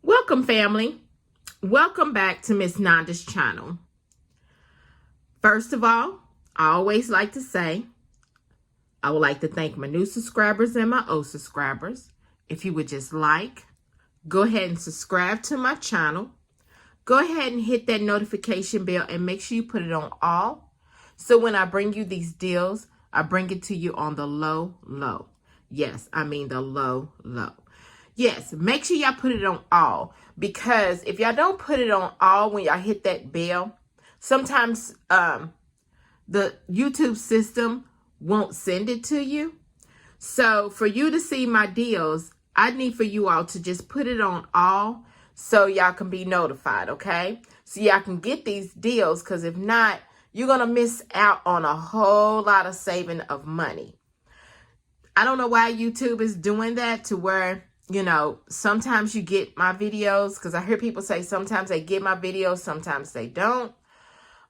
Welcome, family. Welcome back to Miss Nanda's channel. First of all, I always like to say, I would like to thank my new subscribers and my old subscribers. If you would just go ahead and subscribe to my channel. Go ahead and hit that notification bell and make sure you put it on all. So when I bring you these deals, I bring it to you on the low. Yes, I mean the low. Yes, make sure y'all put it on all, because if y'all don't put it on all when y'all hit that bell, sometimes the YouTube system won't send it to you. So for you to see my deals, I need for you all to just put it on all so y'all can be notified, okay? So y'all can get these deals, because if not, you're going to miss out on a whole lot of saving of money. I don't know why YouTube is doing that, to where, you know, sometimes you get my videos, because I hear people say sometimes they get my videos, sometimes they don't.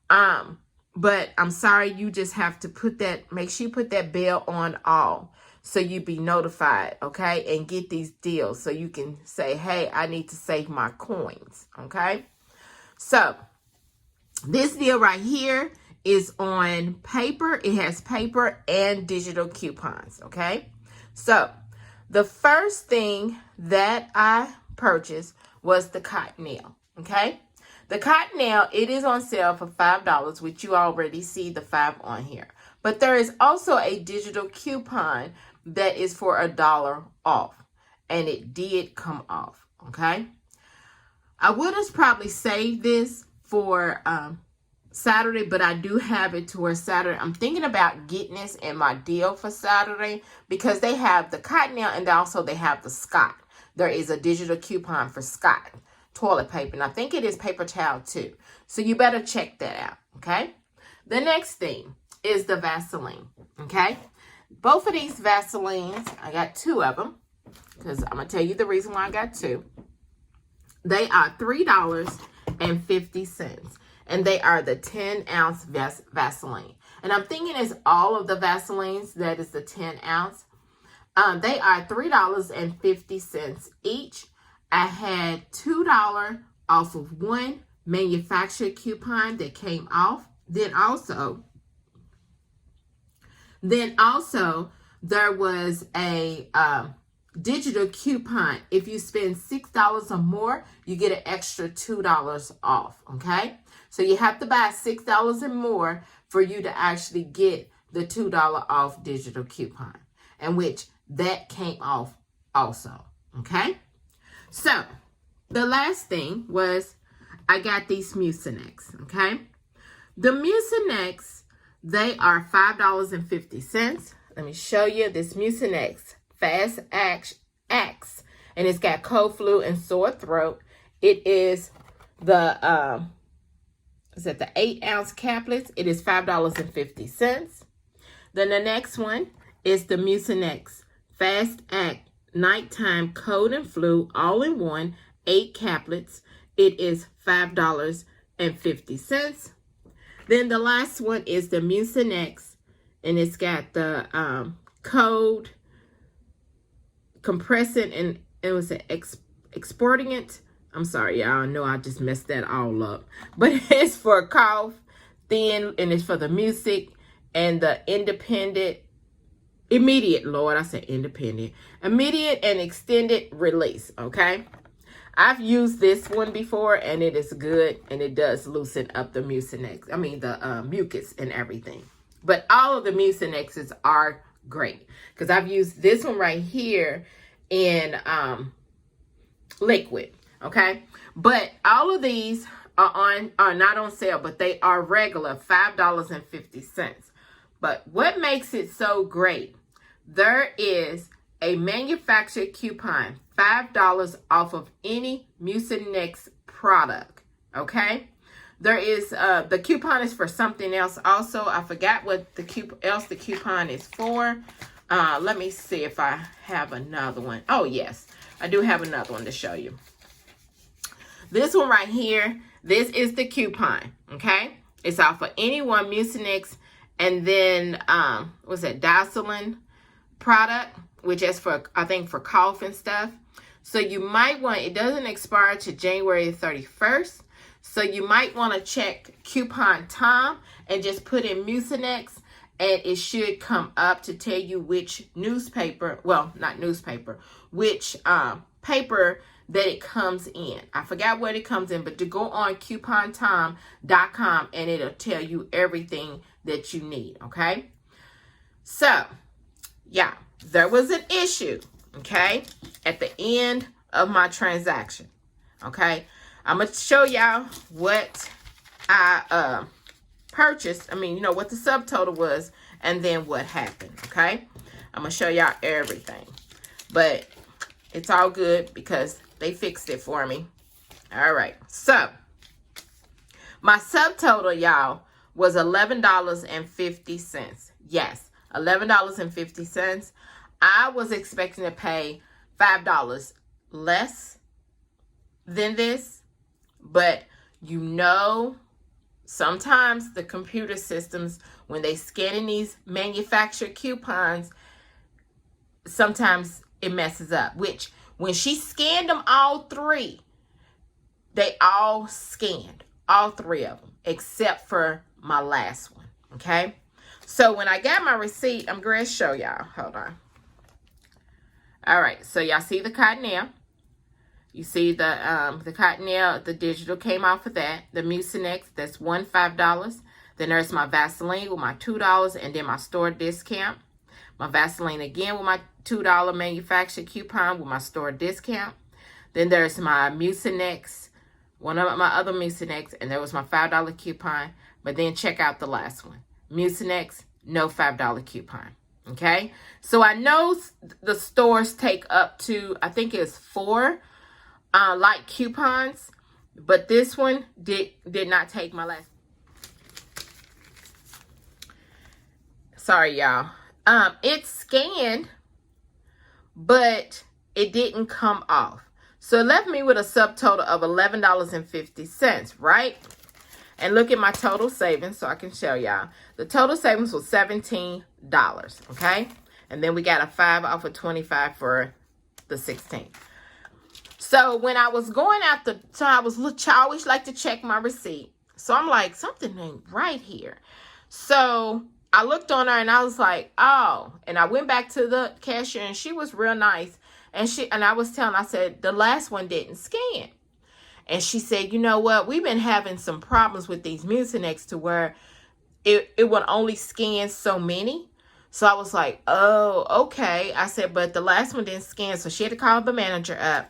But I'm sorry, you just have to make sure you put that bell on all so you be notified, okay? And get these deals so you can say, hey, I need to save my coins, okay? So this deal right here is on paper. It has paper and digital coupons, okay? So the first thing that I purchased was the cottonelle, okay? The cottonelle, it is on sale for $5, which you already see the 5 on here. But there is also a digital coupon that is for $1 off, and it did come off, okay? I would have probably saved this for Saturday, but I do have it towards Saturday. I'm thinking about getting this in my deal for Saturday, because they have the cottonelle and also they have the Scott. There is a digital coupon for Scott toilet paper, and I think it is paper towel too. So you better check that out, okay? The next thing is the Vaseline, okay? Both of these Vaselines, I got 2 of them, because I'm going to tell you the reason why I got 2. They are $3.50, and they are the 10-ounce Vaseline. And I'm thinking it's all of the Vaselines that is the 10-ounce. They are $3.50 each. I had $2 off of one manufacturer coupon that came off. Then also there was a digital coupon. If you spend $6 or more, you get an extra $2 off, okay? So you have to buy $6 and more for you to actually get the $2 off digital coupon, and which that came off also, okay? So the last thing was I got these Mucinex, okay? The Mucinex, they are $5.50. Let me show you this Mucinex Fast Axe, and it's got cold flu and sore throat. It is the 8-ounce caplets. It is $5.50. Then the next one is the Mucinex Fast Act Nighttime Cold and Flu All-in-One 8 caplets. It is $5.50. Then the last one is the Mucinex, and it's got the cold compressant, and it was an exportingant. I'm sorry, y'all. I know I just messed that all up. But it's for cough, thin, and it's for the music and the immediate and extended release, okay? I've used this one before, and it is good, and it does loosen up the Mucinex. I mean, the mucus and everything. But all of the Mucinexes are great, because I've used this one right here in liquid, okay? But all of these are not on sale, but they are regular $5.50. But what makes it so great, there is a manufacturer coupon, $5 off of any Mucinex product, okay? There is, the coupon is for something else also. I forgot what the coupon is for. Let me see if I have another one. Oh, yes, I do have another one to show you. This one right here, this is the coupon, okay? It's off for any one Mucinex, and then, what's that, Vaseline product, which is for, I think, for cough and stuff. So you might want, it doesn't expire to January 31st. So you might want to check coupon time and just put in Mucinex, and it should come up to tell you which newspaper, well, not newspaper, which paper that it comes in. I forgot what it comes in, but to go on coupontime.com and it'll tell you everything that you need, okay? So, yeah, there was an issue, okay, at the end of my transaction, okay? I'm going to show y'all what I purchased. I mean, you know, what the subtotal was and then what happened, okay? I'm going to show y'all everything. But it's all good because they fixed it for me. All right. So, my subtotal, y'all, was $11.50. Yes, $11.50. I was expecting to pay $5 less than this, but you know, sometimes the computer systems, when they scan in these manufactured coupons, sometimes it messes up, which when she scanned them all three, they all scanned, all three of them, except for my last one, okay? So when I got my receipt, I'm going to show y'all. Hold on. All right, so y'all see the Cottonelle. You see the Cottonelle, the digital came off of that. The Mucinex, that's $5. Then there's my Vaseline with my $2, and then my store discount. My Vaseline again with my $2 manufacturer coupon with my store discount. Then there's my Mucinex, one of my other Mucinex, and there was my $5 coupon. But then check out the last one. Mucinex, no $5 coupon. Okay? So I know the stores take up to, I think it's 4 like coupons, but this one did not take my last. Sorry, y'all. It scanned, but it didn't come off. So it left me with a subtotal of $11.50, right? And look at my total savings so I can show y'all. The total savings was $17, okay? And then we got a 5 off of 25 for the 16. So when I was going out I always like to check my receipt. So I'm like, something ain't right here. So I looked on her and I was like, oh. And I went back to the cashier and she was real nice. And I was telling, I said, the last one didn't scan. And she said, you know what? We've been having some problems with these Mucinex to where it would only scan so many. So I was like, oh, okay. I said, but the last one didn't scan. So she had to call the manager up.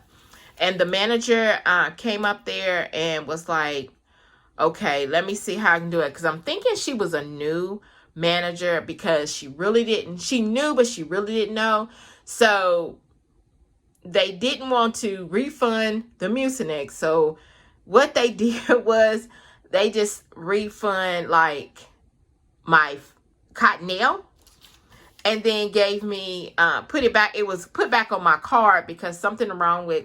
And the manager came up there and was like, okay, let me see how I can do it. Because I'm thinking she was a new manager because she knew, but she really didn't know. So they didn't want to refund the Mucinex. So what they did was they just refund like my Cottonelle. And then gave me, put it back. It was put back on my card because something wrong with,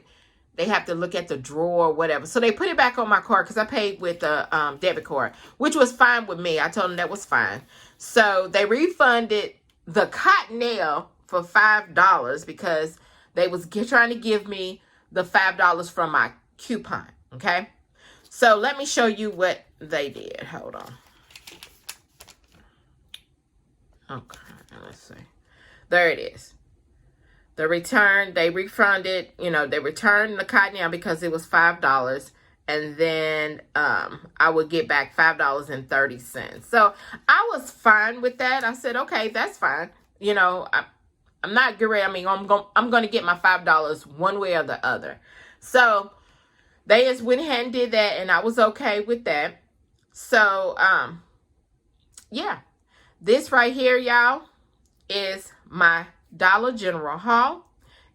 they have to look at the drawer or whatever. So they put it back on my card because I paid with a debit card, which was fine with me. I told them that was fine. So they refunded the Cottonelle for $5 because they was trying to give me the $5 from my coupon, okay? So let me show you what they did. Hold on. Okay, let's see. There it is. The return, they refunded, they returned the Cottonelle because it was $5. And then I would get back $5.30. So I was fine with that. I said, okay, that's fine. I'm not great. I mean, I'm going to get my $5 one way or the other. So they just went ahead and did that, and I was okay with that. So, yeah. This right here, y'all, is my Dollar General haul.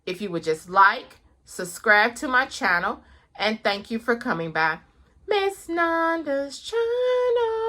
If you would just like, subscribe to my channel, and thank you for coming by Miss Nanda's channel.